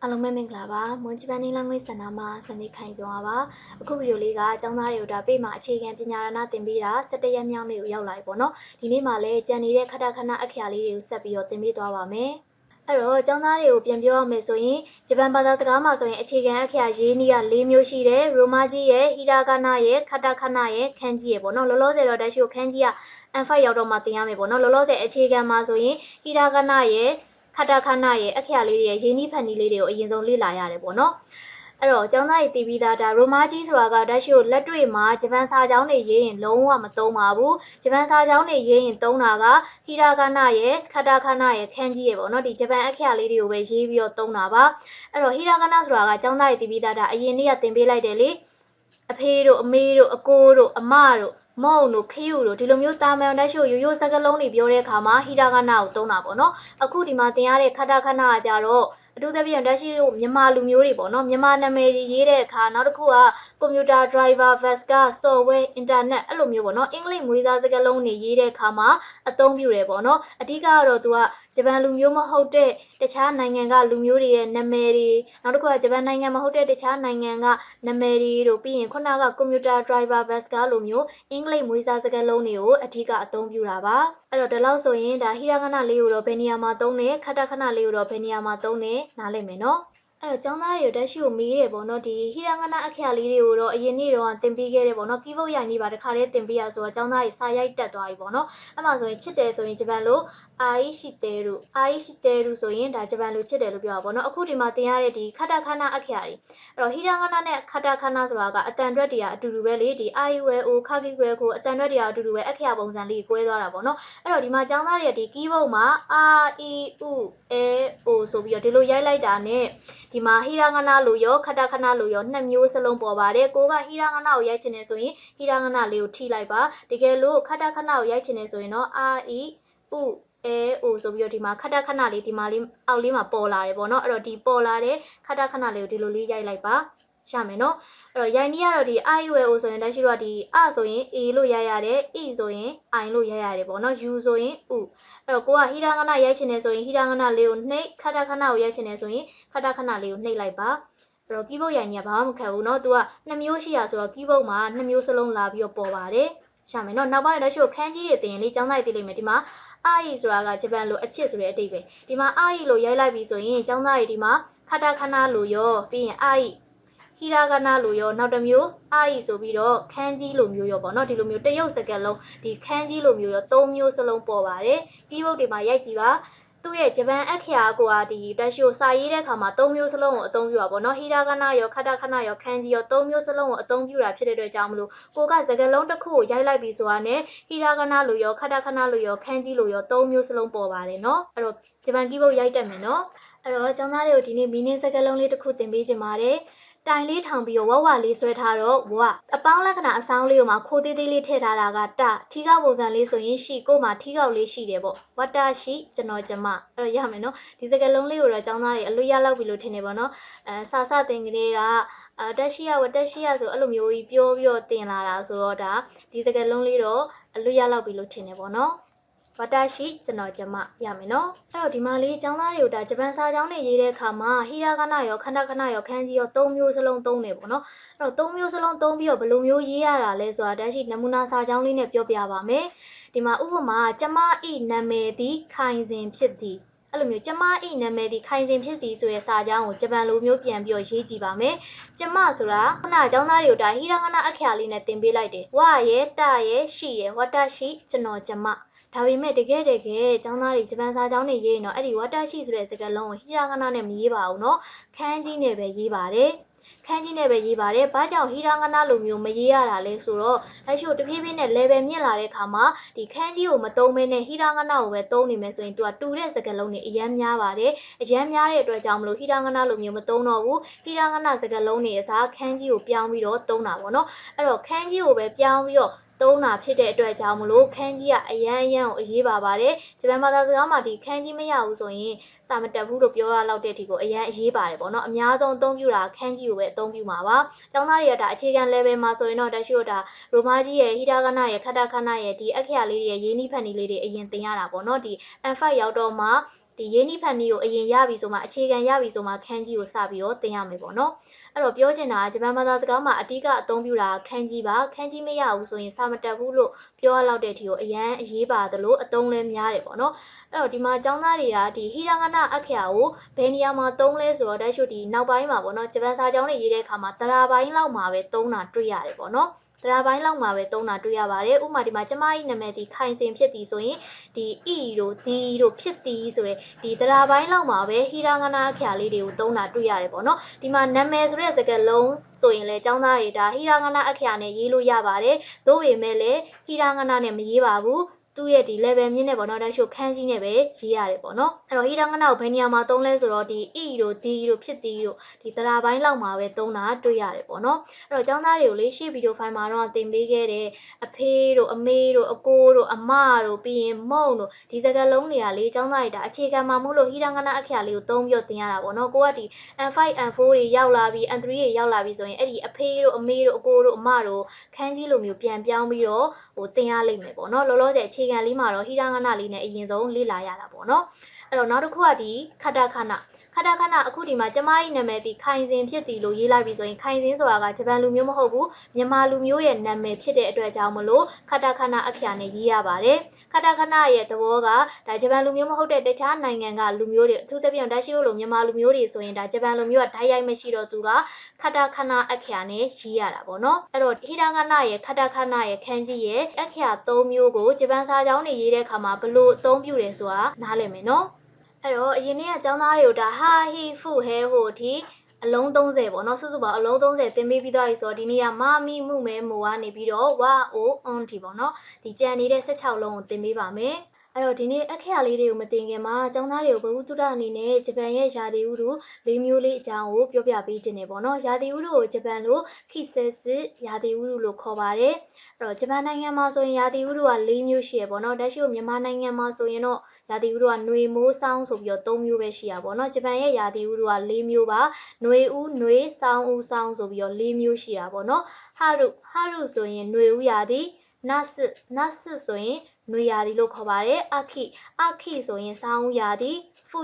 အားလုံးပဲမင်္ဂလာပါမွန်ဂျပန်နီလန်ငွေစံနာမှာစံနေခိုင်စွာပါအခုဗီဒီယိုလေးကကျောင်းသားတွေကိုဒါပေးမှာအခြေခံပညာရဏသင်ပေးတာ17ရက်မြောက်နေ့ကိုရောက်လာပြီပေါ့နော်ဒီနေ့မှာလည်းကြံနေတဲ့ခဏခဏအခရာလေးတွေကိုဆက်ပြီးတော့သင်ပေးသွားပါမယ်အဲ့တော့ကျောင်းသားတွေကိုပြန်ပြောရမယ်ဆိုရင်ဂျပန်ဘာသာစကားမှာဆိုရင်အခြေခံအခရာရေးနည်းက၄မျိုးရှိတယ်ရိုမာကြီးရဲ့ဟီရာဂနာရဲ့ခတခဏရဲ့ခန်းကြီးရဲ့ပေါ့နော်လောလောဆယ်တော့တက်ရှိကိုခန်းကြီးက N5 ရောက်တော့မှသင်ရမယ်ပေါ့နော်လောလောဆယ်အခြေခံမှာဆိုရင်ဟီရာဂနာရဲ့ခတခဏရဲ့အခရာလေးတွေရဲ့ရင်းနှီးဖန်တီးလေးတွေကိုအရင်ဆုံးလေ့လာရတယ်ပေါ့နော်အဲ့တော့ကျောင်းသားတွေတည်ပြီးသားဒါရိုမာကြီးဆိုတာကတက်ရှိကိုလက်တွေ့မှာဂျပန်စာကြောင်းတွေရေးရင်လုံးဝမသုံးပါဘူးဂျပန်စာကြောင်းတွေရေးရင်သုံးတာကဟီရာဂနာရဲ့ခတခဏရဲ့ခန်းကြီးရဲ့ပေါ့နော်ဒီဂျပန်အခရာလေးတွေကိုပဲရေးပြီးတော့သုံးတာပါအဲ့တော့ဟီရာဂနာဆိုတာကကျောင်းသားတွေတည်ပြီးသားဒါအရင်နေ့ကသင်ပေးလိုက်တယ်လေအဖေတို့အမေတို့အကိုတို့အမတို့မုံတို့ခယူတို့ဒီလိုမျိုးတာမန်တက်ရှိကိုရိုးရိုးစကားလုံးတွေပြောတဲ့အခါမှာဟီရာဂနာကိုသုံးတာပေါ့နော်အခုဒီမှာသင်ရတဲ့ခတခဏကကြတော့အထူးသဖြင့်တက်ရှိတို့မြန်မာလူမျိုးတွေပေါ့နော်မြန်မာနာမည်တွေရေးတဲ့အခါနောက်တစ်ခုကကွန်ပျူတာ driver Vasca software internet အဲ့လိုမျိုးပေါ့နော်အင်္ဂလိပ်မွေးစားစကားလုံးတွေရေးတဲ့အခါမှာအသုံးပြုတယ်ပေါ့နော်အဓိကကတော့သူကဂျပန်လူမျိုးမဟုတ်တဲ့တခြားနိုင်ငံကလူမျိုးတွေရဲ့နာမည်တွေနောက်တစ်ခုကဂျပန်နိုင်ငံမဟုတ်တဲ့တခြားနိုင်ငံကနာမည်တွေတို့ပြီးရင်ခုနကကွန်ပျူတာ driver Vasca လိုမျိုးအင်္ဂလိပ်မွေးစားစကားလုံးတွေကိုအဓိကအသုံးပြုတာပါအဲ့တော့ဒီလောက်ဆိုရင်ဒါဟီရာဂနာလေးကိုတော့ဘယ်နေရာမှာသုံးလဲခတခဏလေးကိုတော့ဘယ်နေရာမှာသုံးလဲနားလည်မယ်နော်အဲ့တော့ကျောင်းသားတွေကိုတက်ရှိကိုမေးတယ်ပေါ့နော်ဒီဟီရာဂနာအခရာလေးတွေကိုတော့အရင်နေ့တော့သင်ပေးခဲ့တယ်ပေါ့နော်ကီးဘုတ်ရိုက်နေပါတခါတည်းသင်ပေးရဆိုတော့ကျောင်းသားတွေစာရိုက်တက်သွားပြီပေါ့နော်အဲ့မှာဆိုရင်ချစ်တယ်ဆိုရင်ဂျပန်လိုအာအိရှိတဲတို့အာအိရှိတဲတို့ဆိုရင်ဒါဂျပန်လိုချစ်တယ်လို့ပြောတာပေါ့နော်အခုဒီမှာသင်ရတဲ့ဒီခတခဏအခရာတွေအဲ့တော့ဟီရာဂနာနဲ့ခတခဏဆိုတာကအတန်တွက်တွေကအတူတူပဲလေဒီအာယူဝဲအိုခါကိကွဲကိုအတန်တွက်တွေကအတူတူပဲအခရာပုံစံလေးကွဲသွားတာပေါ့နော်အဲ့တော့ဒီမှာကျောင်းသားတွေကဒီကီးဘုတ်မှာအာအီဥအဲအိုဆိုပြီးတော့ဒီလိုရိုက်လိုက်တာနဲ့ဒီမှာဟီရာဂနာလိုရောခတခဏလိုရောနှစ်မျိုးစလုံးပေါ်ပါတယ်ကိုကဟီရာဂနာကိုရိုက်ချင်တယ်ဆိုရင်ဟီရာဂနာလေးကိုထိလိုက်ပါတကယ်လို့ခတခဏကိုရိုက်ချင်တယ်ဆိုရင်တော့အာအီဥအဲအိုဆိုပြီးတော့ဒီမှာခတခဏလေးဒီမှာလေးအောက်လေးမှာပေါ်လာတယ်ပေါ့နော်အဲ့တော့ဒီပေါ်လာတဲ့ခတခဏလေးကိုဒီလိုလေးရိုက်လိုက်ပါရမယ်နော်အဲ့တော့ရိုင်နီးကတော့ဒီ I U L O ဆိုရင်တက်ရှိတော့ဒီ A ဆိုရင် A လို့ရိုက်ရတယ် E ဆိုရင် I လို့ရိုက်ရတယ်ပေါ့နော် U ဆိုရင် U အဲ့တော့ကိုကဟီရာဂနာရိုက်ချင်တယ်ဆိုရင်ဟီရာဂနာလေးကိုနှိပ်ခတခဏကိုရိုက်ချင်တယ်ဆိုရင်ခတခဏလေးကိုနှိပ်လိုက်ပါအဲ့တော့ကီးဘုတ်ရိုင်နီးကဘာမှမခက်ဘူးเนาะ तू ကနှစ်မျိုးရှိရဆိုတော့ကီးဘုတ်မှာနှစ်မျိုးစလုံးလာပြီးတော့ပေါ်ပါတယ်ရမယ်เนาะနောက်ပိုင်းတက်ရှိကိုခန်းကြီးတွေတင်ရင်လေចောင်းလိုက်သိလိမ့်မယ်ဒီမှာအာအီဆိုတာကဂျပန်လိုအချစ်ဆိုတဲ့အဓိပ္ပာယ်ဒီမှာအာအီလို့ရိုက်လိုက်ပြီဆိုရင်ចောင်းသားတွေဒီမှာခတခဏလို့ရောပြီးရင်အာအီဟီရာဂနာလိုရောနောက်တစ်မျိုးအာအီဆိုပြီးတော့ခန်းကြီးလိုမျိုးရောပေါ့နော်ဒီလိုမျိုးတရုတ်စကားလုံးဒီခန်းကြီးလိုမျိုးရော၃မျိုးစလုံးပေါ်ပါတယ်ဒီဘုတ်တွေမှာရိုက်ကြည့်ပါသူ့ရဲ့ဂျပန်အခရာကိုကဒီတက်ရှိကိုစာရေးတဲ့အခါမှာ၃မျိုးစလုံးကိုအသုံးပြုတာပေါ့နော်ဟီရာဂနာရောခတခဏရောခန်းကြီးရော၃မျိုးစလုံးကိုအသုံးပြုတာဖြစ်တဲ့အတွက်ကြောင့်မလို့ကိုကစကားလုံးတစ်ခုကိုရိုက်လိုက်ပြီဆိုတာနဲ့ဟီရာဂနာလိုရောခတခဏလိုရောခန်းကြီးလိုရော၃မျိုးစလုံးပေါ်ပါတယ်နော်အဲ့တော့ဂျပန်ကီးဘုတ်ရိုက်တတ်မယ်နော်အဲ့တော့ကျောင်းသားတွေကိုဒီနေ့မီနင်းစကားလုံးလေးတစ်ခုသင်ပေးချင်ပါတယ်တိုင်လေးထောင်ပြီးတော့ဝလေးဆွဲထားတော့ဝအပေါင်းလက္ခဏာအဆောင်းလေးကိုမှခိုးသေးသေးလေးထည့်ထားတာကတထီကောက်ပုံစံလေးဆိုရင်ရှိကိုမှထီကောက်လေးရှိတယ်ပေါ့ဝတ္တရှိကျွန်တော်ကျမအဲ့တော့ရမယ်နော်ဒီစကားလုံးလေးကိုတော့ကျောင်းသားတွေအလွတ်ရလောက်ပြီလို့ထင်နေပါတော့စာစတင်ကလေးကတက်ရှိရဝတ္တရှိရဆိုအဲ့လိုမျိုးကြီးပြောပြီးတော့တင်လာတာဆိုတော့ဒါဒီစကားလုံးလေးတော့အလွတ်ရလောက်ပြီလို့ထင်နေပါတော့ဝတ္တရှိကျွန်တော်ကျမရမယ်နော်အဲ့တော့ဒီမှာလေးကျောင်းသားတွေကိုဒါဂျပန်စာကျောင်းတွေရေးတဲ့အခါမှာဟီရာဂနာရောခဏခဏရောခန်းကြီးရော၃မျိုးစလုံးသုံးတယ်ပေါ့နော်အဲ့တော့၃မျိုးစလုံးသုံးပြီးတော့ဘယ်လိုမျိုးရေးရတာလဲဆိုတာတက်ရှိနမူနာစာကျောင်းလေးနဲ့ပြောပြပါမယ်ဒီမှာဥပမာကျမဤနာမည်သည်ခိုင်စဉ်ဖြစ်သည်အဲ့လိုမျိုးကျမဤနာမည်ဒီခိုင်စဉ်ဖြစ်သည်ဆိုရဲစာကြောင်းကိုဂျပန်လိုမျိုးပြန်ပြီးတော့ရေးကြည့်ပါမယ်ကျမဆိုတာခုနကျောင်းသားတွေကိုဒါဟီရာဂနာအခရာလေးနဲ့သင်ပေးလိုက်တယ်ဝရဲ့တရဲ့ရှိရဲ့ဝတ္တရှိကျွန်တော်ကျမဒါပေမဲ့တကယ်ကျောင်းသားတွေဂျပန်စာကျောင်းတွေရေးရင်တော့အဲ့ဒီဝတ္တရှိဆိုတဲ့စကားလုံးကိုဟီရာဂနာနဲ့မရေးပါဘူးเนาะခန်းကြီးနဲ့ပဲရေးပါတယ်ခန်းကြီးနဲ့ပဲရေးပါတယ်။ဘာကြောင့်ဟီရာဂနာလိုမျိုးမရေးရတာလဲဆိုတော့လက်ရှိတဖြည်းဖြည်းနဲ့ level မြင့်လာတဲ့အခါမှာဒီခန်းကြီးကိုမသုံးဘဲနဲ့ဟီရာဂနာကိုပဲသုံးနေမယ်ဆိုရင်သူကတူတဲ့စကားလုံးတွေအများများပါတယ်။အများများတဲ့အတွက်ကြောင့်မလို့ဟီရာဂနာလိုမျိုးမသုံးတော့ဘူး။ဟီရာဂနာစကားလုံးတွေအစားခန်းကြီးကိုပြောင်းပြီးတော့သုံးတာပေါ့နော်။အဲ့တော့ခန်းကြီးကိုပဲပြောင်းပြီးတော့သုံးတာဖြစ်တဲ့အတွက်ကြောင့်မလို့ခန်းကြီးကအရန်ကိုအရေးပါပါတယ်ဂျပန်ဘာသာစကားမှာဒီခန်းကြီးမရဘူးဆိုရင်စာမတက်ဘူးလို့ပြောရလောက်တဲ့အထိကိုအရန်အရေးပါတယ်ပေါ့နော်အများဆုံးအသုံးပြုတာခန်းကြီးကိုပဲအသုံးပြုမှာပါကျောင်းသားတွေကဒါအခြေခံ level မှာဆိုရင်တော့တက်ရှိတော့ဒါရိုမာကြီးရဲ့ဟီရာဂနာရဲ့ခတခဏရဲ့ဒီအခရာလေးတွေရဲ့ရေးနီးဖန်နီလေးတွေအရင်သင်ရတာပေါ့နော်ဒီ N5 ရောက်တော့မှ ဒီရင်းနှီးဖန်နီးကိုအရင်ရပြီဆိုမှအခြေခံရပြီဆိုမှခန်းကြီးကိုစပြီးတော့သင်ရမယ်ပေါ့နော်အဲ့တော့ပြောချင်တာကဂျပန်ဘာသာစကားမှာအဓိကအသုံးပြုတာခန်းကြီးပါခန်းကြီးမရဘူးဆိုရင်စာမတက်ဘူးလို့ပြောရလောက်တဲ့အထိကိုအရန်အရေးပါတယ်လို့အသုံးလဲများတယ်ပေါ့နော်အဲ့တော့ဒီမှာကျောင်းသားတွေကဒီဟီရာဂနာအခရာကိုဘယ်နေရာမှာသုံးလဲဆိုတော့ဒါရှုဒီနောက်ပိုင်းမှာပေါ့နော်ဂျပန်စာကျောင်းတွေရေးတဲ့အခါမှာတရာပိုင်းလောက်မှာပဲသုံးတာတွေ့ရတယ်ပေါ့နော်တရားပိုင်းလောက်မှာပဲသုံးတာတွေ့ရပါတယ်ဥပမာဒီမှာကျမ၏နာမည်ဒီခိုင်စင်ဖြစ်သည်ဆိုရင်ဒီဤတို့ဒီတို့ဖြစ်သည်ဆိုတဲ့ဒီတရားပိုင်းလောက်မှာပဲဟီရာဂနာအခရာလေးတွေကိုသုံးတာတွေ့ရတယ်ပေါ့နော်ဒီမှာနာမည်ဆိုတဲ့စကားလုံးဆိုရင်လည်းចောင်းသားတွေဒါဟီရာဂနာအခရာနဲ့ရေးလို့ရပါတယ်သို့ပေမဲ့လည်းဟီရာဂနာနဲ့မရေးပါဘူးသူ့ရဲ့ဒီ level မြင့်နဲ့ပေါ့နော်ဒါရှုခန်းကြီးနဲ့ပဲရေးရတယ်ပေါ့နော်အဲ့တော့ဟီရာဂနာကိုဘယ်နေရာမှာသုံးလဲဆိုတော့ဒီဤတို့ဒီတို့ဖြစ်သည်တို့ဒီတရားပိုင်းလောက်မှာပဲသုံးတာတွေ့ရတယ်ပေါ့နော်အဲ့တော့ចောင်းသားတွေကိုလေရှေ့ဗီဒီယိုဖိုင်မှာတော့သင်ပေးခဲ့တဲ့အဖေတို့အမေတို့အကိုတို့အမတို့ပြီးရင်မုံတို့ဒီစကားလုံးတွေကလေចောင်းသားတွေဒါအခြေခံမှာမို့လို့ဟီရာဂနာအခရာလေးကိုသုံးပြီးတော့သင်ရတာပေါ့နော်ကိုကဒီ N5 N4 တွေရောက်လာပြီး N3 တွေရောက်လာပြီးဆိုရင်အဲ့ဒီအဖေတို့အမေတို့အကိုတို့အမတို့ခန်းကြီးလိုမျိုးပြန်ပြောင်းပြီးတော့သင်ရလိမ့်မယ်ပေါ့နော်လောလောဆယ်အခြေခံလေးမှာတော့ဟီရာဂနာလေးနဲ့အရင်ဆုံးလေ့လာရတာပေါ့နော်အဲ့တော့နောက်တစ်ခုကဒီခတခဏအခုဒီမှာကျမ၏နာမည်ဒီခိုင်စင်ဖြစ်သည်လို့ရေးလိုက်ပြီးဆိုရင်ခိုင်စင်ဆိုတာကဂျပန်လူမျိုးမဟုတ်ဘူးမြန်မာလူမျိုးရဲ့နာမည်ဖြစ်တဲ့အတွက်ကြောင့်မလို့ခတခဏအခရာနဲ့ရေးရပါတယ်ခတခဏရဲ့သဘောကဒါဂျပန်လူမျိုးမဟုတ်တဲ့တခြားနိုင်ငံကလူမျိုးတွေအထူးသဖြင့်ဒါရှိလို့လို့မြန်မာလူမျိုးတွေဆိုရင်ဒါဂျပန်လူမျိုးကဓာတ်ရိုက်မရှိတော့သူကခတခဏအခရာနဲ့ရေးရတာပေါ့နော်အဲ့တော့ဟီရာဂနာရဲ့ခတခဏရဲ့ခန်းကြီးရဲ့အခရာ၃မျိုးကိုဂျပန်စာကြောင်းတွေရေးတဲ့အခါမှာဘလို့အသုံးပြုတယ်ဆိုတာနားလည်မယ်နော်အဲ့တော့အရင်နေ့ကကျောင်းသားတွေကိုဒါဟာဟီဖူဟဲဟိုဒီအလုံး30ပေါ့နော်စုစုပေါင်းအလုံး30သင်ပေးပြီးသွားပြီဆိုတော့ဒီနေ့ကမမီမှုမဲမိုကနေပြီးတော့ဝအိုအွန်တီပေါ့နော်ဒီကြံနေတဲ့16လုံးကိုသင်ပေးပါမယ်အဲ့တော့ဒီနေ့အခရာလေးတွေကိုမတင်ခင်မှာကျောင်းသားတွေကိုဘဝတုဒ္ဒအနေနဲ့ဂျပန်ရဲ့ယာတိဥတု၄မျိုးလေးအကြောင်းကိုပြောပြပေးခြင်းနေပေါ့နော်ယာတိဥတုကိုဂျပန်လိုခိဆက်စစ်ယာတိဥတုလို့ခေါ်ပါတယ်အဲ့တော့ဂျပန်နိုင်ငံမှာဆိုရင်ယာတိဥတုက၄မျိုးရှိရပေါ့နော်ဒါရှိလို့မြန်မာနိုင်ငံမှာဆိုရင်တော့ယာတိဥတုကຫນွေမိုးဆောင်းဆိုပြီးတော့၃မျိုးပဲရှိရပေါ့နော်ဂျပန်ရဲ့ယာတိဥတုက၄မျိုးပါຫນွေဦးຫນွေဆောင်းဦးဆောင်းဆိုပြီးတော့၄မျိုးရှိတာပေါ့နော်ဟာရုဆိုရင်ຫນွေဦးယာတိနတ်ဆိုရင်ຫນွေရာသီလို့ခေါ်ပါတယ်အခီဆိုရင်ဆောင်းဦးရာသီဖူ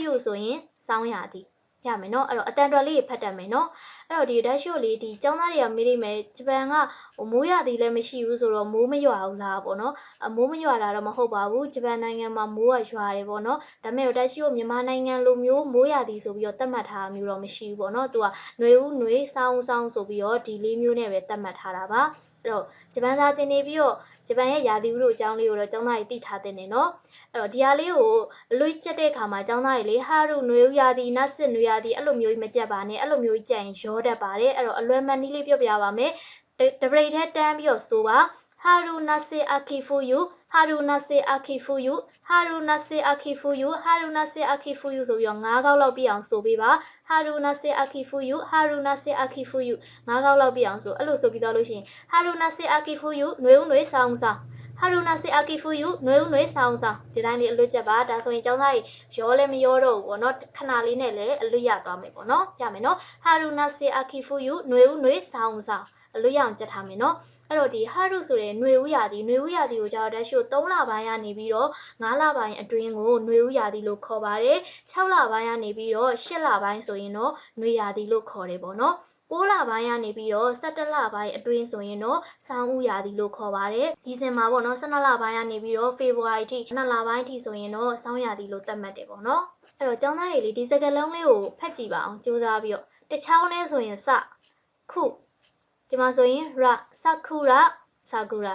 ယူဆိုရင်ဆောင်းရာသီရမယ်နော်အဲ့တော့အတန်တော်လေးဖတ်တတ်မယ်နော်အဲ့တော့ဒီဓာတ်ရှို့လေးဒီကျောင်းသားတွေကမေးလိမ့်မယ်ဂျပန်ကမိုးရာသီလည်းမရှိဘူးဆိုတော့မိုးမရွာဘူးလားပေါ့နော်မိုးမရွာတာတော့မဟုတ်ပါဘူးဂျပန်နိုင်ငံမှာမိုးကရွာတယ်ပေါ့နော်ဒါပေမဲ့ဓာတ်ရှို့မြန်မာနိုင်ငံလိုမျိုးမိုးရာသီဆိုပြီးတော့သတ်မှတ်ထားတာမျိုးတော့မရှိဘူးပေါ့နော်သူကຫນွေဦးຫນွေဆောင်းဆိုပြီးတော့ဒီ၄မျိုးနဲ့ပဲသတ်မှတ်ထားတာပါအဲ့တော့ဂျပန်စာသင်နေပြီးတော့ဂျပန်ရဲ့ယာတိဥတုအကြောင်းလေးကိုတော့ကျောင်းသားတွေသိထားတဲ့နေနော်အဲ့တော့ဒီဟာလေးကိုအလွိကျက်တဲ့အခါမှာကျောင်းသားတွေလေဟာရုຫນွေဥယာတိနတ်စစ်ຫນွေယာတိအဲ့လိုမျိုးကြီးမကြက်ပါနဲ့အဲ့လိုမျိုးကြီးကြက်ရင်ရောတတ်ပါတယ်အဲ့တော့အလွယ်မှန်နည်းလေးပြောပြပါမယ်တပရိတ်ထဲတန်းပြီးတော့ဆိုပါဟာရုနတ်စစ်အခီဖူယူဟာရုနတ်စစ်အခီဖူယူဟာရုနတ်စစ်အခီဖူယူဟာရုနတ်စစ်အခီဖူယူဆိုပြီးတော့၅ခေါက်လောက်ပြအောင်ဆိုပေးပါဟာရုနတ်စစ်အခီဖူယူဟာရုနတ်စစ်အခီဖူယူ၅ခေါက်လောက်ပြအောင်ဆိုအဲ့လိုဆိုပြီးတော့လို့ရှိရင်ဟာရုနတ်စစ်အခီဖူယူຫນွေဦးຫນွေဆောင်းဟာရုနတ်စစ်အခီဖူယူຫນွေဦးຫນွေဆောင်းဒီတိုင်းလေးအလွတ်ချက်ပါဒါဆိုရင်ကျောင်းသားကြီးရောလည်းမရောတော့ဘူးပေါ့နော်ခဏလေးနဲ့လည်းအလွတ်ရသွားမယ်ပေါ့နော်ရမယ်နော်ဟာရုနတ်စစ်အခီဖူယူຫນွေဦးຫນွေဆောင်းအလွတ်ရအောင်ချက်ထားမယ်နော်အဲ့တော့ဒီဟာရုဆိုတဲ့ຫນွေဦးရာသီကိုကြောက်တဲ့ရှို့3လပိုင်းကနေပြီးတော့5လပိုင်းအတွင်းကိုຫນွေဦးရာသီလို့ခေါ်ပါတယ်6လပိုင်းကနေပြီးတော့8လပိုင်းဆိုရင်တော့ຫນွေရာသီလို့ခေါ်တယ်ပေါ့နော်6လပိုင်းကနေပြီးတော့17လပိုင်းအတွင်းဆိုရင်တော့ဆောင်းဦးရာသီလို့ခေါ်ပါတယ်ဒီဇင်ဘာပေါ့နော်12လပိုင်းကနေပြီးတော့ဖေဖော်ဝါရီထိ2လပိုင်းထိဆိုရင်တော့ဆောင်းရာသီလို့သတ်မှတ်တယ်ပေါ့နော်အဲ့တော့ကျောင်းသားတွေလေးဒီစကားလုံးလေးကိုဖတ်ကြည့်ပါအောင်ကြိုးစားပြီးတော့တစ်ချောင်းနဲ့ဆိုရင်စခုဒီမှာဆိုရင်ရဆခုရဆာကူရ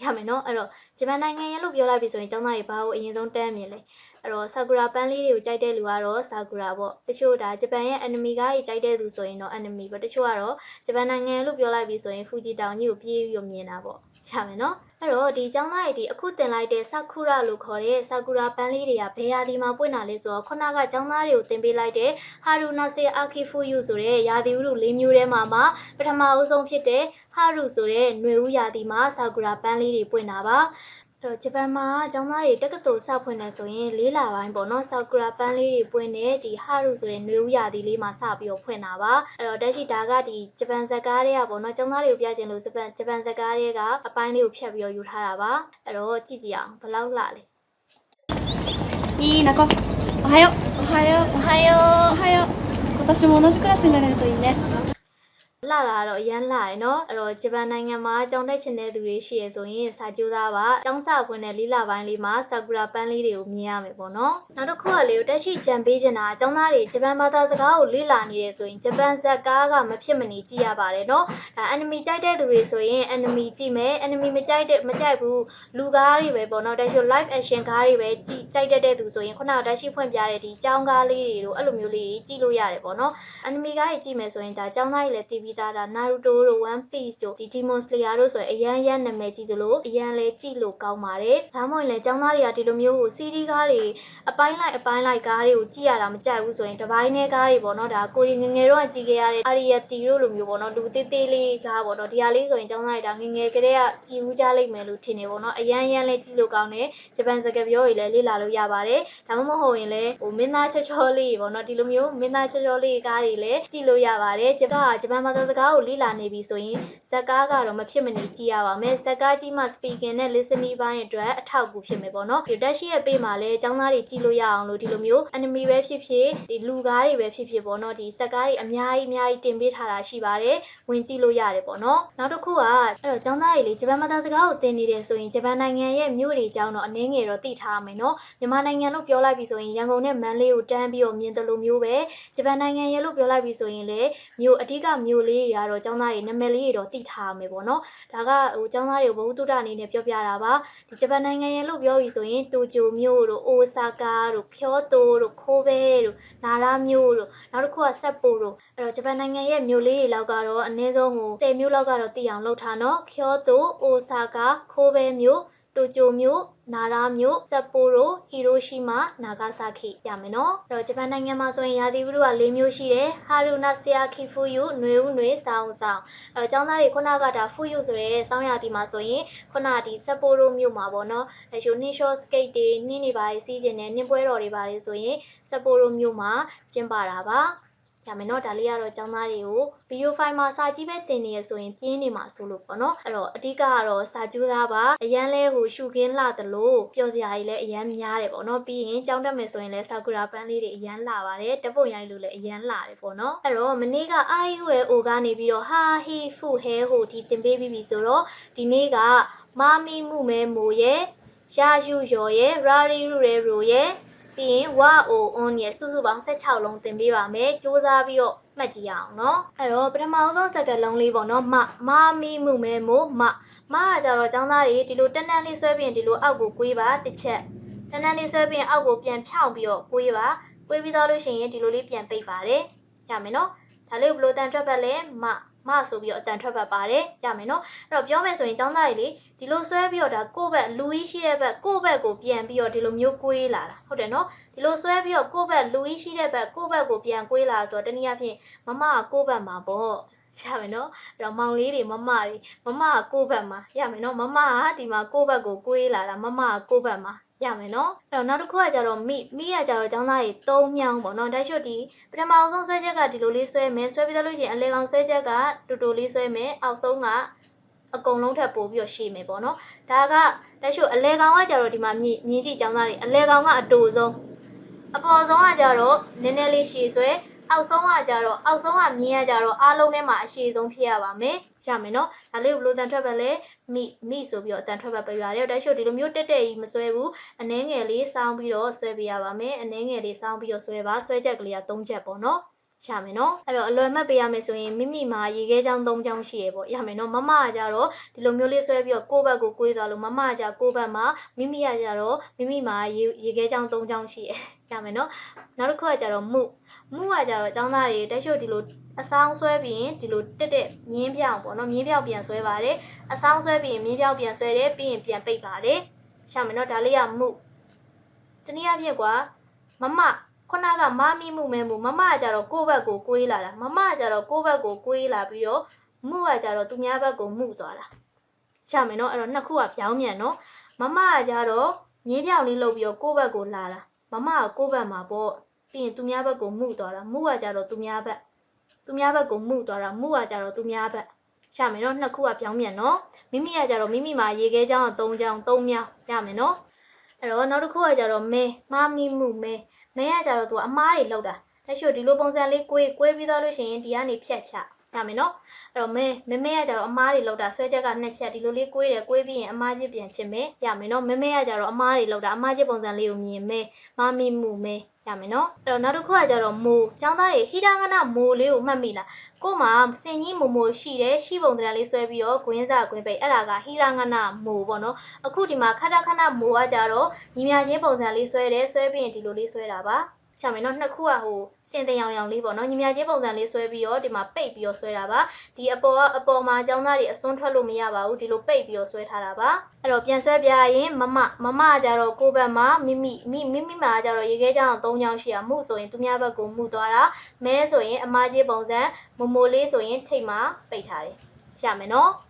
ာရမယ်နော်အဲ့တော့ဂျပန်နိုင်ငံရဲ့လို့ပြောလိုက်ပြီဆိုရင်ကျောင်းသားတွေဘာကိုအရင်ဆုံးတန်းမြင်လဲအဲ့တော့ဆာကူရာပန်းလေးတွေကိုကြိုက်တဲ့လူကတော့ဆာကူရာပေါ့တချို့ဒါဂျပန်ရဲ့ anime ကားကြီးကြိုက်တဲ့သူဆိုရင်တော့ anime ပေါ့တချို့ကတော့ဂျပန်နိုင်ငံလို့ပြောလိုက်ပြီဆိုရင်ဖူဂျီတောင်ကြီးကိုပြေးပြီးတော့မြင်တာပေါ့ရမယ်နော်အဲ့တော့ဒီကျောင်းသားတွေဒီအခုတင်လိုက်တဲ့ဆာကူရာလို့ခေါ်တဲ့ဆာကူရာပန်းလေးတွေကဘယ်ရာသီမှာပွင့်တာလဲဆိုတော့ခုနကကျောင်းသားတွေကိုတင်ပေးလိုက်တဲ့ဟာရုနာစေအာခီဖူယူဆိုတဲ့ရာသီဥတု၄မျိုးထဲမှာပထမအဦးဆုံးဖြစ်တဲ့ဟာရုဆိုတဲ့ຫນွေဦးရာသီမှာဆာကူရာပန်းလေးတွေပွင့်တာပါအဲ့တော့ဂျပန်မှာကျောင်းသားတွေတက္ကသိုလ်စဖွင့်နေဆိုရင်၄လပိုင်းပေါ့နော်ဆာကူရာပန်းလေးတွေပွင့်တဲ့ဒီဟာရုဆိုတဲ့ຫນွေဦးရာသီလေးမှာစပြီးတော့ဖွင့်တာပါအဲ့တော့တက်ရှိဒါကဒီဂျပန်ဇာတ်ကားတွေကပေါ့နော်ကျောင်းသားတွေကိုပြချင်လို့ဂျပန်ဇာတ်ကားတွေကအပိုင်းလေးကိုဖြတ်ပြီးတော့ယူထားတာပါအဲ့တော့ကြည့်ကြည့်အောင်ဘယ်လောက်လှလဲいいなこ。おはよう。おはよう。おはよう。おはよう。今年も同じクラスになれるといいね。လာလာတော့အရန်လာရနော်အဲ့တော့ဂျပန်နိုင်ငံမှာကျောင်းတက်ချင်တဲ့သူတွေရှိရဆိုရင်စာကြိုးသားပါကျောင်းစာဖွင့်တဲ့လေးလပိုင်းလေးမှာဆာကူရာပန်းလေးတွေကိုမြင်ရမယ်ပေါ့နော်နောက်တစ်ခုကလေတက်ရှိကြံပေးချင်တာကျောင်းသားတွေဂျပန်ဘာသာစကားကိုလေ့လာနေရဆိုရင်ဂျပန်ဇာတ်ကားကမဖြစ်မနေကြည့်ရပါတယ်နော်ဒါအန်နီမီကြိုက်တဲ့သူတွေဆိုရင်အန်နီမီကြည့်မယ်အန်နီမီမကြိုက်ဘူးလူကားတွေပဲပေါ့နော်တက်ရှိ live action ကားတွေပဲကြိုက်တဲ့သူဆိုရင်ခုနကတက်ရှိဖွင့်ပြတဲ့ဒီကျောင်းကားလေးတွေတို့အဲ့လိုမျိုးလေးကြည့်လို့ရတယ်ပေါ့နော်အန်နီမီကားကြီးကြည့်မယ်ဆိုရင်ဒါကျောင်းသားတွေလည်းတီးပြီးသားဒါ Naruto တို့ One Piece တို့ဒီ Demon Slayer တို့ဆိုရင်အရန်နာမည်ကြီးသလိုအရန်လဲကြည့်လို့ကောင်းပါတယ်ဒါမှမဟုတ်ရင်လည်းကျောင်းသားတွေကဒီလိုမျိုးကို CD ကားတွေအပိုင်းလိုက်ကားတွေကိုကြည့်ရတာမကြိုက်ဘူးဆိုရင်တစ်ပိုင်းနဲ့ကားတွေပေါ့နော်ဒါကိုရီငငယ်တော့ကြည့်ခဲ့ရတဲ့ Ariety တို့လိုမျိုးပေါ့နော်လူသေးသေးလေးကားပေါ့နော်ဒီဟာလေးဆိုရင်ကျောင်းသားတွေဒါငငယ်ကလေးကကြည့်ဦးကြလိမ့်မယ်လို့ထင်နေပေါ့နော်အရန်လဲကြည့်လို့ကောင်းတယ်ဂျပန်စကားပြောတွေလည်းလေ့လာလို့ရပါတယ်ဒါမှမဟုတ်ရင်လည်းမင်းသားချောလေးပေါ့နော်ဒီလိုမျိုးမင်းသားချောလေးကားတွေလည်းကြည့်လို့ရပါတယ်ဂျပန်ဘာသာစကားကိုလေ့လာနေပြီဆိုရင်ဇက်ကားကတော့မဖြစ်မနေကြည့်ရပါမယ်ဇက်ကားကြီးမှ speaking နဲ့ listening ဘိုင်းအတွက်အထောက်အကူဖြစ်မယ်ပေါ့နော်ဒီတက်ရှိရဲ့ပေးမှာလည်းကျောင်းသားတွေကြည့်လို့ရအောင်လို့ဒီလိုမျိုး enemy ပဲဖြစ်ဖြစ်ဒီလူကားတွေပဲဖြစ်ဖြစ်ပေါ့နော်ဒီဇက်ကားတွေအများကြီးတင်ပေးထားတာရှိပါတယ်ဝင်ကြည့်လို့ရတယ်ပေါ့နော်နောက်တစ်ခုကအဲ့တော့ကျောင်းသားတွေလေဂျပန်ဘာသာစကားကိုသင်နေတယ်ဆိုရင်ဂျပန်နိုင်ငံရဲ့မြို့တွေအကြောင်းတော့အနည်းငယ်တော့သိထားရမယ်နော်မြန်မာနိုင်ငံလို့ပြောလိုက်ပြီဆိုရင်ရန်ကုန်နဲ့မန္တလေးကိုတန်းပြီးတော့မြင်တယ်လို့မျိုးပဲဂျပန်နိုင်ငံရဲ့လို့ပြောလိုက်ပြီဆိုရင်လည်းမြို့အဓိကမြို့လေးတွေကတော့ကျောင်းသားတွေနာမည်လေးတွေတော့သိထားရမယ်ပေါ့နော်ဒါကကျောင်းသားတွေကိုဘဝတုဒ္ဒအနေနဲ့ပြောပြတာပါဒီဂျပန်နိုင်ငံရဲ့လို့ပြောပြီဆိုရင်တိုကျိုမြို့တို့အိုဆာကာတို့ကျိုတိုတို့ခိုးဘဲတို့နာရာမြို့တို့နောက်တစ်ခုကဆက်ပိုတို့အဲ့တော့ဂျပန်နိုင်ငံရဲ့မြို့လေးတွေလောက်ကတော့အနည်းဆုံး10မြို့လောက်ကတော့သိအောင်လုပ်ထားနော်ကျိုတိုအိုဆာကာခိုးဘဲမြို့တိုကျိုမြို့နာရာမြို့ဆက်ပိုရိုဟီရိုရှီမာနာဂါဆာကီရမယ်နော်အဲ့တော့ဂျပန်နိုင်ငံမှာဆိုရင်ရာသီဥတုက၄မျိုးရှိတယ်ဟာရူနာဆီယာခီဖူယူຫນွေဦးຫນွေဆောင်းအဲ့တော့ကျောင်းသားတွေခုနကဒါဖူယူဆိုတဲ့ဆောင်းရာသီမှာဆိုရင်ခုနဒီဆက်ပိုရိုမြို့မှာပေါ့နော်အဲ့ချိုနှင်းလျှောစကိတ်တွေနှင်းတွေပါစီးကျင်တယ်နှင်းပွဲတော်တွေပါလေဆိုရင်ဆက်ပိုရိုမြို့မှာကျင်းပတာပါရမယ်နော်ဒါလေးကတော့ကျောင်းသားတွေကိုဗီဒီယိုဖိုင်မှာစာကြည့်ပဲတင်နေရဆိုရင်ပြင်းနေမှာဆိုလို့ပေါ့နော်အဲ့တော့အဓိကကတော့စာကြိုးသားပါအရန်လဲရှုခင်းလာတယ်လို့ပျော်စရာကြီးလည်းအရန်များတယ်ပေါ့နော်ပြီးရင်ကျောင်းတက်မယ်ဆိုရင်လည်းဆာကူရာပန်းလေးတွေအရန်လာပါတယ်တပုတ်ရိုင်းလို့လည်းအရန်လာတယ်ပေါ့နော်အဲ့တော့မနေ့ကအာယူရဲ့အိုကနေပြီးတော့ဟာဟီဖူဟဲဟိုဒီတင်ပေးပြီးပြီဆိုတော့ဒီနေ့ကမာမီမှုမဲမိုရဲ့ရာယူရော်ရဲ့ရာရီရူရဲရိုရဲ့ပြီးရင်ဝအိုအွန်ရဲ့စုစုပေါင်း16လုံးတင်ပေးပါမယ်စူးစမ်းပြီးတော့မှတ်ကြည့်ရအောင်เนาะအဲ့တော့ပထမဆုံးစကားလုံးလေးပေါ့เนาะမာမီမှုမဲမိုမကကြတော့ចောင်းသားတွေဒီလိုတန်းလေးဆွဲပြီးရင်ဒီလိုအောက်ကိုကွေးပါတစ်ချက်တန်းလေးဆွဲပြီးရင်အောက်ကိုပြန်ဖြောင်းပြီးတော့ကွေးပြီးတော့လို့ရှိရင်ဒီလိုလေးပြန်ပိတ်ပါတယ်ရမယ်เนาะဒါလေးကိုဘယ်လိုတန်ထွက်ပတ်လဲမဆိုပြီးတော့အတန်ထွက်ပတ်ပါတယ်ရမယ်เนาะအဲ့တော့ပြောမယ်ဆိုရင်ចောင်းသားတွေလေဒီလိုဆွဲပြီးတော့ဒါကိုယ့်ဘက်လူကြီးရှိတဲ့ဘက်ကိုယ့်ဘက်ကိုပြန်ပြီးတော့ဒီလိုမျိုးကွေးလာတာဟုတ်တယ်เนาะဒီလိုဆွဲပြီးတော့ကိုယ့်ဘက်လူကြီးရှိတဲ့ဘက်ကိုယ့်ဘက်ကိုပြန်ကွေးလာဆိုတော့တနည်းအားဖြင့်မမကကိုယ့်ဘက်မှာပေါ့ရမယ်နော်အဲ့တော့မောင်လေးတွေမမကကိုယ့်ဘက်မှာရမယ်နော်မမကဒီမှာကိုယ့်ဘက်ကိုကွေးလာတာမမကကိုယ့်ဘက်မှာရမယ်နော်အဲ့တော့နောက်တစ်ခုကကြတော့မိကကြတော့ចောင်းသားကြီး3မြောင်းပေါ့နော်ဒါရှုဒီပထမဆုံးဆွဲချက်ကဒီလိုလေးဆွဲမယ်ဆွဲပြီးတော့လို့ရှိရင်အလေကောင်ဆွဲချက်ကတူတူလေးဆွဲမယ်အောက်ဆုံးကအကုန်လုံးထပ်ပို့ပြီးတော့ရှည်မယ်ပေါ့နော်ဒါကဒါရှုအလေကောင်ကကြတော့ဒီမှာမြင်ကြည့်ចောင်းသားတွေအလေကောင်ကအတူဆုံးအပေါ်ဆုံးကကြတော့နည်းနည်းလေးရှည်ဆွဲအောက်ဆုံးကကြတော့အောက်ဆုံးကမြင်းကကြတော့အားလုံးထဲမှာအရှည်ဆုံးဖြစ်ရပါမယ်ရမယ်နော်ဒါလေးကိုဘယ်လိုတန်ထွက်ပဲလဲမိဆိုပြီးတော့အတန်ထွက်ပဲပြရတယ်ဒါရှုဒီလိုမျိုးတက်ကြီးမဆွဲဘူးအနှဲငယ်လေးစောင်းပြီးတော့ဆွဲပြရပါမယ်အနှဲငယ်လေးစောင်းပြီးတော့ဆွဲပါဆွဲချက်ကလေးက3ချက်ပေါ့နော်ရမယ်နော်အဲ့တော့အလွယ်မှတ်ပေးရမယ်ဆိုရင်မိမှာရေခဲချောင်း3ချောင်းရှိရပေါ့ရမယ်နော်မမကကြတော့ဒီလိုမျိုးလေးဆွဲပြီးတော့ကိုယ့်ဘက်ကိုကွေးသွားလို့မမကကြကိုယ့်ဘက်မှာမိကကြတော့မိမှာရေခဲချောင်း3ချောင်းရှိရမယ်နော်နောက်တစ်ခုကကြတော့မှုကကြတော့ចောင်းသားတွေတက်ရှုဒီလိုအဆောင်ဆွဲပြီးရင်ဒီလိုတက်မြင်းပြောင်ပေါ့နော်မြင်းပြောင်ပြန်ဆွဲပါတယ်အဆောင်ဆွဲပြီးရင်မြင်းပြောင်ပြန်ဆွဲတယ်ပြီးရင်ပြန်ပိတ်ပါတယ်ရမယ်နော်ဒါလေးကမှုတနည်းအားဖြင့်ကွာမမခုနကမမီမှုမဲမှုမမကကြတော့ကိုယ့်ဘက်ကိုကွေးလာတာမမကကြတော့ကိုယ့်ဘက်ကိုကွေးလာပြီးတော့မှုကကြတော့သူများဘက်ကိုမှုသွားတာရမယ်နော်အဲ့တော့နှစ်ခုကပြောင်းပြန်နော်မမကကြတော့မြင်းပြောင်လေးလုပ်ပြီးတော့ကိုယ့်ဘက်ကိုလာတာမမကကိုယ့်ဘက်မှာပေါ့ပြီးရင်သူများဘက်ကိုမှုသွားတာမှုကကြတော့သူများဘက်ကိုမှုသွားတာမှုကကြတော့သူများဘက်ရမယ်နော်နှစ်ခုကပြောင်းပြန်နော်မိကကြတော့မိမှာရေခဲချောင်းက3ချောင်း3မြောက်ရမယ်နော်အဲ့ အဲ့တော့နောက်တစ်ခုကကြတော့မဲမာမီမှုမဲကကြတော့သူကအမားတွေလောက်တာလက်ရှိဒီလိုပုံစံလေးကွေးပြီးသွားလို့ရှိရင်ဒီကနေဖြတ်ချရမယ်နော်အဲ့တော့မဲကကြတော့အမားတွေလောက်တာဆွဲချက်က2ချက်ဒီလိုလေးကွေးပြီးရင်အမားချင်းပြန်ချစ်မယ်ရမယ်နော်မဲကကြတော့အမားတွေလောက်တာအမားချင်းပုံစံလေးကိုမြင်မဲမာမီမှုမဲရမယ်နော်အဲ့တော့နောက်တစ်ခုကကြတော့မိုးចောင်းသားတွေဟီတာကနာမိုးလေးကိုမှတ်မိလားကို့မှာစင်ကြီးမိုးရှိတယ်ရှိပုံတရံလေးဆွဲပြီးတော့ဂွင်းစဂွင်းပိတ်အဲ့ဒါကဟီတာကနာမိုးပေါ့နော်အခုဒီမှာခဏမိုးကကြတော့ညီမြချင်းပုံစံလေးဆွဲတယ်ဆွဲပြီးရင်ဒီလိုလေးဆွဲတာပါရှာမယ်နော်နှစ်ခုကစင်တင်ရောင်လေးပေါ့နော်ညီမြချင်းပုံစံလေးဆွဲပြီးတော့ဒီမှာပိတ်ပြီးတော့ဆွဲတာပါဒီအပေါ်မှာចောင်းသားတွေအစွန်းထွက်လို့မရပါဘူးဒီလိုပိတ်ပြီးတော့ဆွဲထားတာပါအဲ့တော့ပြန်ဆွဲပြရင်မကကြတော့ကိုဘက်မှာမိမှာကြတော့ရေခဲချောင်း3ချောင်းရှိရမှုဆိုရင်သူများဘက်ကိုမှုသွားတာမဲဆိုရင်အမကြီးပုံစံမိုလေးဆိုရင်ထိတ်မှာပိတ်ထားတယ်ရှာမယ်နော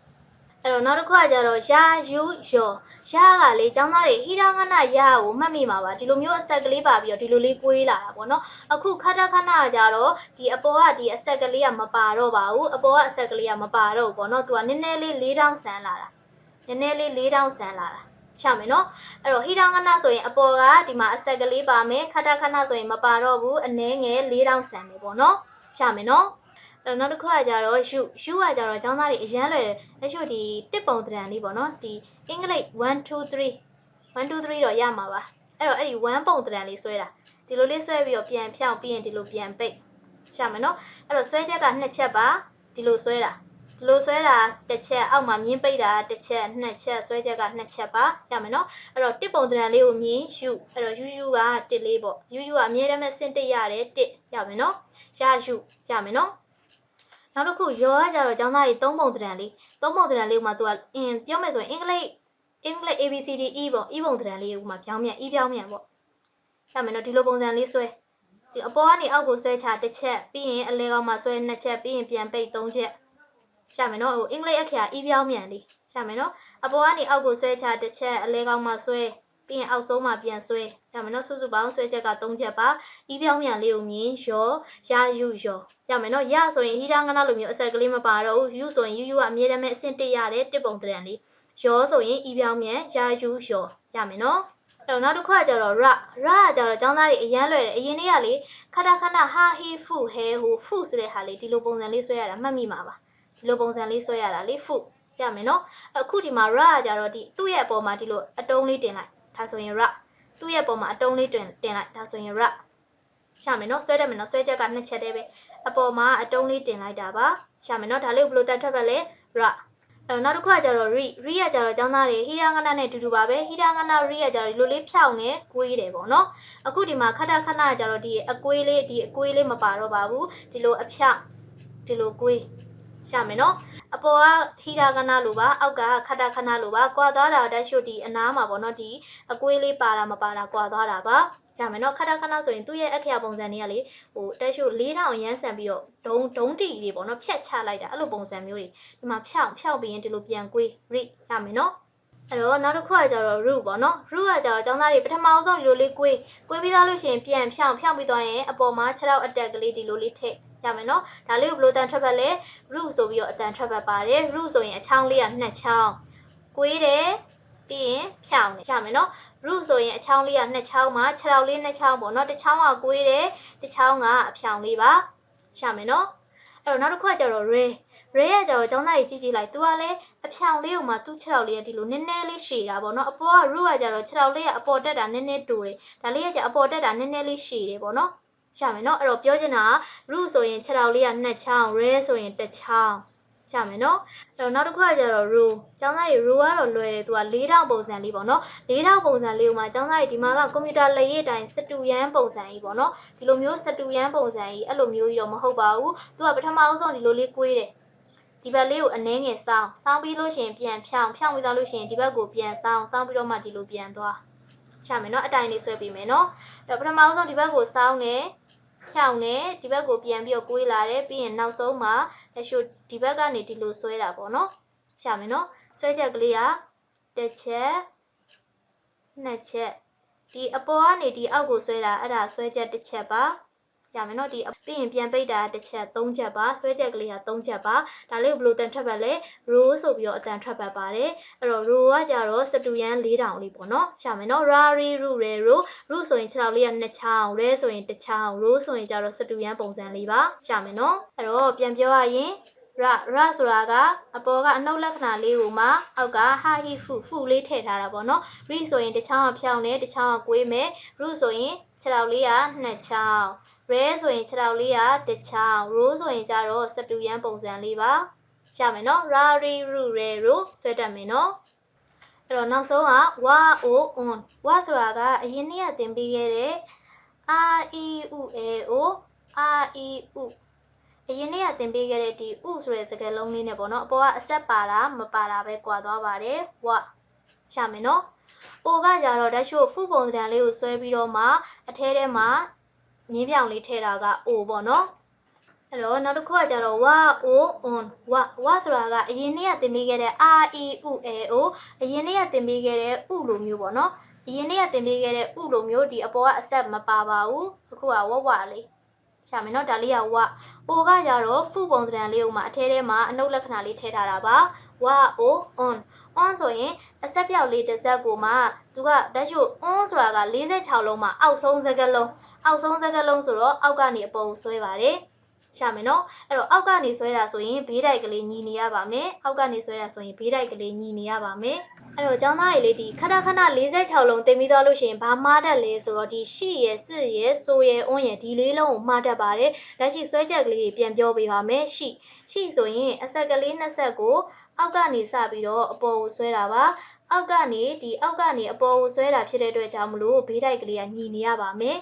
်အဲ့တော့နောက်တစ်ခုကကြတော့ရာယူယောရာကလေចောင်းသားတွေဟီရာငနာရာကိုမှတ်မိမှာပါဒီလိုမျိုးအဆက်ကလေးပါပြီးတော့ဒီလိုလေးကွေးလာတာပေါ့နော်အခုခဏကကြတော့ဒီအပေါ်ကဒီအဆက်ကလေးကမပါတော့ပါဘူးအပေါ်ကအဆက်ကလေးကမပါတော့ဘူးပေါ့နော်သူကနည်းနည်းလေး4000ဆန်းလာတာနည်းနည်းလေး4000ဆန်းလာတာရှာမယ်နော်အဲ့တော့ဟီရာငနာဆိုရင်အပေါ်ကဒီမှာအဆက်ကလေးပါမယ်ခဏဆိုရင်မပါတော့ဘူးအနည်းငယ်4000ဆန်းမယ်ပေါ့နော်ရှာမယ်နော်အဲ့နောက်တစ်ခုကကြတော့ယူကကြတော့ចောင်းသားတွေအရန်လွယ်တယ်လက်ရှိဒီတစ်ပုံတရံလေးပေါ့နော်ဒီအင်္ဂလိပ်1 2 3တော့ရမှာပါအဲ့တော့အဲ့ဒီ1ပုံတရံလေးဆွဲတာဒီလိုလေးဆွဲပြီးတော့ပြန်ဖြောင်းပြီးရင်ဒီလိုပြန်ပိတ်ရှာမယ်နော်အဲ့တော့ဆွဲချက်က2ချက်ပါဒီလိုဆွဲတာတစ်ချက်အောက်မှာမြင်းပိတ်တာတစ်ချက်2ချက်ဆွဲချက်က2ချက်ပါရမယ်နော်အဲ့တော့တစ်ပုံတရံလေးကိုမြင်ယူအဲ့တော့ယူကတစ်လေးပေါ့ယူကအမြဲတမ်းစင်တစ်ရတယ်တစ်ရမယ်နော်ယူရမယ်နော်နောက်တစ်ခုရောကကြတော့ចောင်းသားကြီး3ပုံတရံလေးမှာသူကပြောမယ်ဆိုရင်အင်္ဂလိပ် ABCD E ပေါ့ E ပုံတရံလေးကိုမှပြောင်းမြန်ပေါ့ရမယ်နော်ဒီလိုပုံစံလေးဆွဲဒီအပေါ်ကနေအောက်ကိုဆွဲချတစ်ချက်ပြီးရင်အလဲကောင်မှာဆွဲ2ချက်ပြီးရင်ပြန်ပိတ်3ချက်ရမယ်နော်အင်္ဂလိပ်အခရာ E ပြောင်းမြန်လေးရမယ်နော်အပေါ်ကနေအောက်ကိုဆွဲချတစ်ချက်အလဲကောင်မှာဆွဲပြီးရင်အောက်ဆုံးမှာပြန်ဆွဲရမယ်နော်စုစုပေါင်းဆွဲချက်က3ချက်ပါဤပြောင်းမြန်လေးကိုမြင်ရောရာယူရောရမယ်နော်ရဆိုရင်ဟီရာငနာလိုမျိုးအဆက်ကလေးမပါတော့ဘူးယူဆိုရင်ယူကအမြဲတမ်းအဆင့်1ရတယ်တစ်ပုံတရံလေးရောဆိုရင်ဤပြောင်းမြန်ရာယူရောရမယ်နော်အဲ့တော့နောက်တစ်ခုကကြတော့ရကကြတော့ចောင်းသားတွေအရန်လွယ်တယ်အရင်နေ့ကလေခဏဟာဟီဖူဟဲဖူဆိုတဲ့ဟာလေးဒီလိုပုံစံလေးဆွဲရတာမှတ်မိမှာပါဒီလိုပုံစံလေးဆွဲရတာလေဖူရမယ်နော်အခုဒီမှာရကကြတော့ဒီသူ့ရဲ့အပေါ်မှာဒီလိုအတုံးလေးတင်လိုက်ဒါဆိုရင်ရသူ့ရဲ့ပုံမှာအတုံးလေးတင်လိုက်ဒါဆိုရင်ရရှာမယ်နော်ဆွဲတယ်မယ်နော်ဆွဲချက်က2ချက်တည်းပဲအပေါ်မှာအတုံးလေးတင်လိုက်တာပါရှာမယ်နော်ဒါလေးကိုဘယ်လိုတတ်ထွက်ပါလဲရနောက်တစ်ခုကကြတော့ရီကကြတော့ចောင်းသားတွေဟီရာငနာနဲ့တူတူပါပဲဟီရာငနာရီကကြတော့ဒီလိုလေးဖြောင်းနေကွေးတယ်ပေါ့နော်အခုဒီမှာခဏကြတော့ဒီအကွေးလေးမပါတော့ပါဘူးဒီလိုအဖြောင်းဒီလိုကွေးရှာမယ်နော်အပေါ်ကဟီရာကနာလိုပါအောက်ကခဏလိုပါကွာသွားတာတက်ရှုဒီအနားမှာပေါ့နော်ဒီအကွေးလေးပါတာမပါတာကွာသွားတာပါရမယ်နော်ခဏဆိုရင်သူ့ရဲ့အခရာပုံစံတွေကလေတက်ရှု4000ရမ်းဆန်ပြီးတော့ဒုံးတီတွေပေါ့နော်ဖြတ်ချလိုက်တာအဲ့လိုပုံစံမျိုးတွေဒီမှာဖြောင်းပြီးရင်ဒီလိုပြန်ကွေးရိရမယ်နော်အဲ့တော့နောက်တစ်ခုကကြတော့ root ပေါ့နော် root ကကြတော့ចောင်းသားတွေပထမအောင်ဆုံးဒီလိုလေးကွေးပြီးသားလို့ရှိရင်ပြန်ဖြောင်းပြီးသွားရင်အပေါ်မှာ6ထောက်အတက်ကလေးဒီလိုလေးထည့်ရမယ်နော်ဒါလေးကိုဘယ်လိုတန်ထွက်ပတ်လဲ root ဆိုပြီးတော့အတန်ထွက်ပတ်ပါတယ် root ဆိုရင်အချောင်းလေးက2ချောင်းကွေးတယ်ပြီးရင်ဖြောင်းတယ်ရမယ်နော် root ဆိုရင်အချောင်းလေးက2ချောင်းမှာ6ထောက်လေး2ချောင်းပေါ့နော်တစ်ချောင်းကကွေးတယ်တစ်ချောင်းကအဖြောင်းလေးပါရမယ်နော်အဲ့တော့နောက်တစ်ခုကကြတော့ ray ကကြတော့ចောင်းသားကြီးကြည့်လိုက်သူကလည်းအဖြောင်လေးကိုမှသူ့6ထောက်လေးကဒီလိုနည်းနည်းလေးရှည်တာပေါ့နော်အပေါ်က root ကကြတော့6ထောက်လေးကအပေါ်တက်တာနည်းနည်းတူတယ်ဒါလေးကကြအပေါ်တက်တာနည်းနည်းလေးရှည်တယ်ပေါ့နော်ရမယ်နော်အဲ့တော့ပြောချင်တာက root ဆိုရင်6ထောက်လေးက2ချောင်း ray ဆိုရင်1ချောင်းရမယ်နော်အဲ့တော့နောက်တစ်ခုကကြတော့ row ကျောင်းသားတွေ row ကတော့လွယ်တယ်သူက4000ပုံစံလေးပေါ့နော်4000ပုံစံလေးကိုမှကျောင်းသားတွေဒီမှာကကွန်ပျူတာလက်ရည်တိုင်းစတူရန်ပုံစံကြီးပေါ့နော်ဒီလိုမျိုးစတူရန်ပုံစံကြီးအဲ့လိုမျိုးကြီးတော့မဟုတ်ပါဘူးသူကပထမအဆုံးဒီလိုလေးကွေးတယ်ဒီဘက်လေးကိုအနှဲငယ်စောင်းပြီးလို့ရှိရင်ပြန်ဖြောင်းပြီးသွားလို့ရှိရင်ဒီဘက်ကိုပြန်စောင်းပြီးတော့မှဒီလိုပြန်သွားရမယ်နော်အတိုင်လေးဆွဲပြီးမယ်နော်အဲ့တော့ပထမဆုံးဒီဘက်ကိုစောင်းတယ်ဖြောင်းတယ်ဒီဘက်ကိုပြန်ပြီးတော့ကွေးလာတယ်ပြီးရင်နောက်ဆုံးမှာလက်ရှိဒီဘက်ကနေဒီလိုဆွဲတာပေါ့နော်ရမယ်နော်ဆွဲချက်ကလေးကတစ်ချက်နှစ်ချက်ဒီအပေါ်ကနေဒီအောက်ကိုဆွဲတာအဲ့ဒါဆွဲချက်တစ်ချက်ပါ ရမယ်နော်ဒီပြီးရင်ပြန်ပိတ်တာတစ်ချက်3ချက်ပါဆွဲချက်ကလေးက3ချက်ပါဒါလေးကိုဘယ်လိုတန်ထွက်ပတ်လဲ row ဆိုပြီးတော့အတန်ထွက်ပတ်ပါတယ်အဲ့တော့ row ကကြတော့စတူရန်4000လေးပေါ့နော်ရမယ်နော် ra ri ru re ro ru ဆိုရင်6ထောင်လေးက2ချောင်း re ဆိုရင်1ချောင်း row ဆိုရင်ကြတော့စတူရန်ပုံစံလေးပါရမယ်နော်အဲ့တော့ပြန်ပြောရရင်ရဆိုတာကအပေါ်ကအနှုတ်လက္ခဏာလေးကိုမှအောက်ကဟာဟီဖူလေးထည့်ထားတာပေါ့နော် ri ဆိုရင်တစ်ချောင်းကဖြောင်းနေတစ်ချောင်းကကွေးမယ် ru ဆိုရင်6ထောင်လေးက2ချောင်း re ဆိုရင်6ထောင်လေးက1ချောင်း row ဆိုရင်ကြတော့စတူရန်ပုံစံလေးပါရမယ်နော် ra ri ru re ro ဆွဲတတ်မယ်နော်အဲ့တော့နောက်ဆုံးက wa o on wa ဆိုတာကအရင်နေ့ကသင်ပေးခဲ့တဲ့ a e u e o a e u အရင်နေ့ကသင်ပေးခဲ့တဲ့ဒီ u ဆိုတဲ့စကားလုံးလေးနဲ့ပေါ့နော်အပေါ်ကအဆက်ပါတာမပါတာပဲကွာသွားပါတယ် wa ရမယ်နော် o ကကြတော့ဒါရှို့ဖူပုံစံလေးကိုဆွဲပြီးတော့မှအထဲထဲမှာမြင်းပြောင်လေးထည့်တာက o ပေါ့နော်အဲ့တော့နောက်တစ်ခုကကြတော့ wa o on wa ဆိုတာကအရင်နေ့ကသင်ပေးခဲ့တဲ့ a e u e o အရင်နေ့ကသင်ပေးခဲ့တဲ့ u လိုမျိုးပေါ့နော်အရင်နေ့ကသင်ပေးခဲ့တဲ့ u လိုမျိုးဒီအပေါ်ကအဆက်မပါပါဘူးအခုကဝလေးရှာမယ်နော်ဒါလေးကဝအိုကကြတော့ဖူပုံစံလေးကိုမှအထဲထဲမှာအနှုတ်လက္ခဏာလေးထည့်ထားတာပါဝအို on ဆိုရင်အဆက်ပြောက်လေးတစ်စက်ကိုမှသူကလက်ရှိ on ဆိုတာက46လုံးမှာအောက်ဆုံးစကားလုံးဆိုတော့အောက်ကနေအပေါ်ကိုဆွဲပါတယ်ရှာမယ်နော်အဲ့တော့အောက်ကနေဆွဲတာဆိုရင်ဘေးတိုက်ကလေးညီနေရပါမယ်အောက်ကနေဆွဲတာဆိုရင်ဘေးတိုက်ကလေးညီနေရပါမယ်အဲ့တော့ကျောင်းသားတွေလေးဒီခဏ46လုံးသင်ပြီးသွားလို့ရှိရင်ဘာမှားတတ်လဲဆိုတော့ဒီရှိရယ်စစ်ရယ်ဆိုရယ်အွန်းရယ်ဒီလေးလုံးကိုမှားတတ်ပါတယ်လက်ရှိဆွဲချက်ကလေးတွေပြန်ပြောပေးပါမယ်ရှိဆိုရင်အဆက်ကလေး2ဆက်ကိုအောက်ကနေစပြီးတော့အပေါ်ကိုဆွဲတာပါအောက်ကနေအပေါ်ကိုဆွဲတာဖြစ်တဲ့အတွက်ကြောင့်မလို့ဘေးတိုက်ကလေးကညီနေရပါမယ်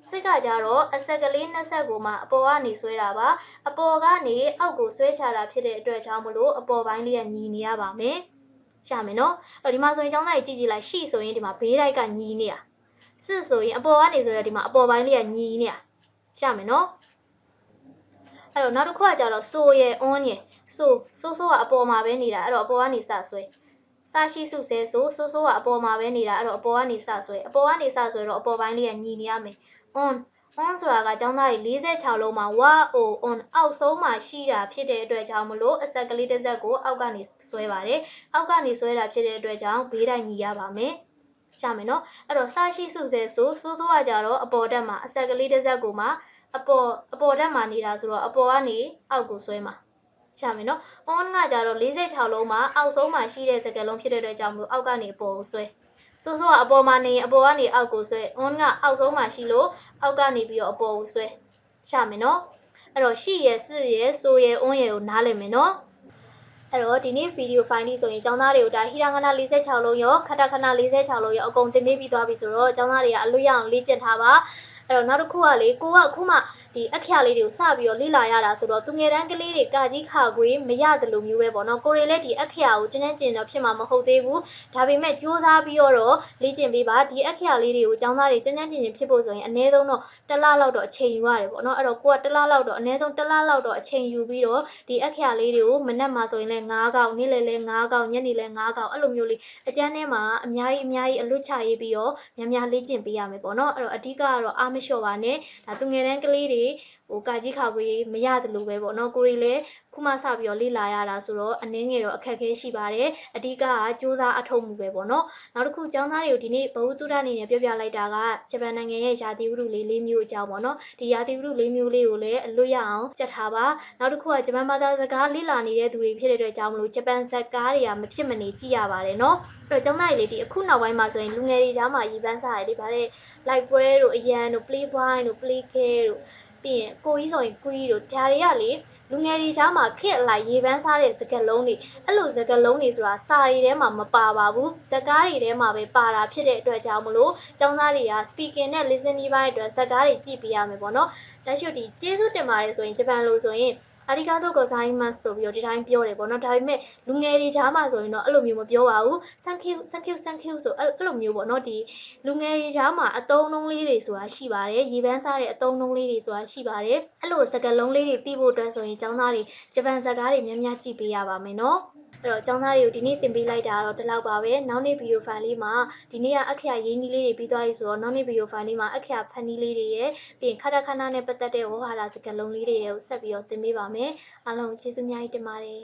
စစ်ကကြတော့အဆက်ကလေး2ဆက်ကိုမှအပေါ်ကနေဆွဲတာပါအပေါ်ကနေအောက်ကိုဆွဲချတာဖြစ်တဲ့အတွက်ကြောင့်မလို့အပေါ်ပိုင်းလေးကညီနေရပါမယ်ရမယ်နော်အဲ့ဒီမှာဆိုရင်ကျောင်းသားကြီးကြည့်လိုက်ရှိဆိုရင်ဒီမှာဘေးတိုက်ကညီနေတာစစ်ဆိုရင်အပေါ်ကနေဆိုတော့ဒီမှာအပေါ်ပိုင်းလေးကညီနေတာရမယ်နော်အဲ့တော့နောက်တစ်ခုကကြတော့ဆိုရယ် on ရယ်ဆိုကအပေါ်မှာပဲနေတာအဲ့တော့အပေါ်ကနေစဆွဲစာရှိစုဆဲဆိုကအပေါ်မှာပဲနေတာအဲ့တော့အပေါ်ကနေစဆွဲတော့အပေါ်ပိုင်းလေးကညီနေရမယ် on ဆိုတာကကျောင်းသားကြီး46လုံးမှာ wa o on အောက်ဆုံးမှာရှိတာဖြစ်တဲ့အတွက်ကြောင့်မလို့အဆက်ကလေးတစ်စက်ကိုအောက်ကနေဆွဲပါတယ်အောက်ကနေဆွဲတာဖြစ်တဲ့အတွက်ကြောင့်ဘေးတိုင်ညီရပါမယ်ရမယ်နော်အဲ့တော့စာရှိစုဆဲဆိုကကြတော့အပေါ်တက်မှာအဆက်ကလေးတစ်စက်ကိုမှအပေါ်တက်မှာနေတာဆိုတော့အပေါ်ကနေအောက်ကိုဆွဲမှာရမယ်နော် on ကကြတော့46လုံးမှာအောက်ဆုံးမှာရှိတဲ့စကားလုံးဖြစ်တဲ့အတွက်ကြောင့်မလို့အောက်ကနေအပေါ်ကိုဆွဲကအပေါ်မှာနေအပေါ်ကနေအောက်ကိုဆွဲ on ကအောက်ဆုံးမှာရှိလို့အောက်ကနေပြီးတော့အပေါ်ကိုဆွဲရမယ်နော်အဲ့တော့ရှိရယ်စစ်ရယ်ဆိုရယ် on ရယ်ကိုနားလည်မယ်နော်အဲ့တော့ဒီနေ့ဗီဒီယိုဖိုင်လေးဆိုရင်ကျောင်းသားတွေကိုဒါဟီရာဂနာ46လုံးရောခတခဏ46လုံးရောအကုန်သင်ပေးပြီးသွားပြီဆိုတော့ကျောင်းသားတွေကအလွတ်ရအောင်လေ့ကျင့်ထားပါအဲ့တော့နောက်တစ်ခုကလေကိုကအခုမှဒီအခရာလေးတွေကိုစပြီးတော့လေ့လာရတာဆိုတော့သူငယ်တန်းကလေးတွေကကြီးခါခွေမရတယ်လို့မျိုးပဲပေါ့နော်ကိုရီလည်းဒီအခရာကိုကျန်းတော့ဖြစ်မှာမဟုတ်သေးဘူးဒါပေမဲ့စူးစမ်းပြီးတော့လေ့ကျင့်ပေးပါဒီအခရာလေးတွေကိုကျောင်းသားတွေကျန်းဖြစ်ဖို့ဆိုရင်အနည်းဆုံးတော့တစ်လလောက်တော့အချိန်ယူရတယ်ပေါ့နော်အဲ့တော့ကိုကတစ်လလောက်တော့အနည်းဆုံးတစ်လလောက်တော့အချိန်ယူပြီးတော့ဒီအခရာလေးတွေကိုမနက်မှာဆိုရင်လည်း9កောက်နေ့လည်လည်း9កောက်ညနေလည်း9កောက်အဲ့လိုမျိုးလေးအကျန်းထဲမှာအများကြီးအလွတ်ချရေးပြီးတော့များလေ့ကျင့်ပေးရမယ်ပေါ့နော်အဲ့တော့အဓိကကတော့အားမလျှော့ပါနဲ့ဒါသူငယ်တန်းကလေးတွေကာကြီးခါခွေမရတယ်လို့ပဲပေါ့နော်ကိုရီလည်းခုမှစပြီးတော့လေ့လာရတာဆိုတော့အနည်းငယ်တော့အခက်အခဲရှိပါတယ်အဓိကကစူးစမ်းအထောက်မှုပဲပေါ့နော်နောက်တစ်ခုကျောင်းသားတွေကိုဒီနေ့ဘဝတုဒ္ဒအနေနဲ့ပြောပြလိုက်တာကဂျပန်နိုင်ငံရဲ့ရာသီဥတုလေးမျိုးအကြောင်းပေါ့နော်ဒီရာသီဥတုလေးမျိုးလေးကိုလည်းအလွတ်ရအောင်ကြက်ထားပါနောက်တစ်ခုကဂျပန်ဘာသာစကားလေ့လာနေတဲ့သူတွေဖြစ်တဲ့အတွက်ကြောင့်မလို့ဂျပန်ဇာတ်ကားတွေကမဖြစ်မနေကြည့်ရပါတယ်နော်အဲ့တော့ကျောင်းသားတွေလေးဒီအခုနောက်ပိုင်းမှာဆိုရင်လူငယ်တွေကြားမှာရေပန်းစားရတယ်ဗါတဲ့လိုက်ပွဲတို့အရန်တို့ play boy တို့ play care တို့ပြီးရင်ကိုကြီးဆိုရင်ကွီးတို့ဒါတွေကလေလူငယ်တွေကြားမှာခက်အလိုက်ရေပန်းစားတဲ့စကားလုံးတွေအဲ့လိုစကားလုံးတွေဆိုတာစာရီထဲမှာမပါပါဘူးဇာတ်ကားတွေထဲမှာပဲပါတာဖြစ်တဲ့အတွက်ကြောင့်မလို့ကျောင်းသားတွေက speaking နဲ့ listening ဘိုင်းအတွက်ဇာတ်ကားတွေကြည့်ပေးရမယ်ပေါ့နော်လက်ရှိဒီကျေးဇူးတင်ပါတယ်ဆိုရင်ဂျပန်လိုဆိုရင်အာရီဂါတိုကိုဇိုင်းမတ်ဆိုပြီးတော့ဒီတိုင်းပြောတယ်ပေါ့နော်ဒါပေမဲ့လူငယ်တွေကြားမှာဆိုရင်တော့အဲ့လိုမျိုးမပြောပါဘူး thank you ဆိုအဲ့လိုမျိုးပေါ့နော်ဒီလူငယ်တွေကြားမှာအသုံးနှုန်းလေးတွေဆိုတာရှိပါတယ်ရေပန်းစားတဲ့အသုံးနှုန်းလေးတွေဆိုတာရှိပါတယ်အဲ့လိုစကားလုံးလေးတွေသိဖို့အတွက်ဆိုရင်ကျောင်းသားတွေဂျပန်စကားတွေများများကြည့်ပေးရပါမယ်နော် အဲ့တော့ကျောင်းသားတွေကိုဒီနေ့သင်ပေးလိုက်တာကတော့ဒီလောက်ပါပဲနောက်နေ့ဗီဒီယိုဖိုင်လေးမှာဒီနေ့ကအခရာရေးနည်းလေးတွေပြီးသွားပြီဆိုတော့နောက်နေ့ဗီဒီယိုဖိုင်လေးမှာအခရာဖန်နည်းလေးတွေရဲ့ပြီးရင်ခဏခဏနဲ့ပတ်သက်တဲ့ဝေါ်ဟာရစကားလုံးလေးတွေကိုဆက်ပြီးတော့သင်ပေးပါမယ်အားလုံးကျေးဇူးအများကြီးတင်ပါတယ်